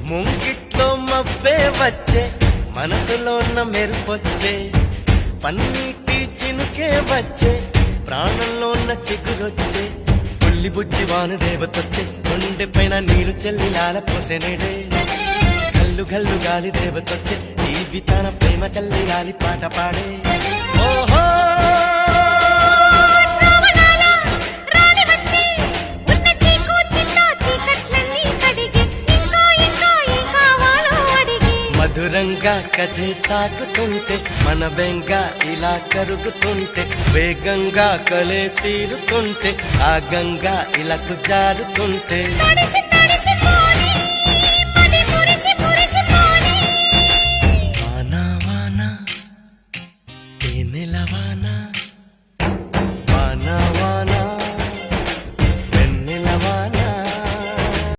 ముంగిట్లో మబ్బే వచ్చే మనసులో ఉన్న మెరుపొచ్చే పన్నీటి చినుకే వచ్చే ప్రాణంలో ఉన్న చిగురొచ్చే పుల్లి బుజ్జి వాను దేవతొచ్చే గుండె పైన నీరు చెల్లి లాల పోసెనేడే గల్లు గల్లు గాలి దేవతొచ్చే జీవితాన ప్రేమ చల్లి గాలి పాట పాడే ఓహో మధురంగా కథే సాగుతుంటే మన బెంగ ఇలా కరుగుతుంటే వేగంగా కలే తీరుతుంటే ఆ గంగా ఇలా జారుతుంటే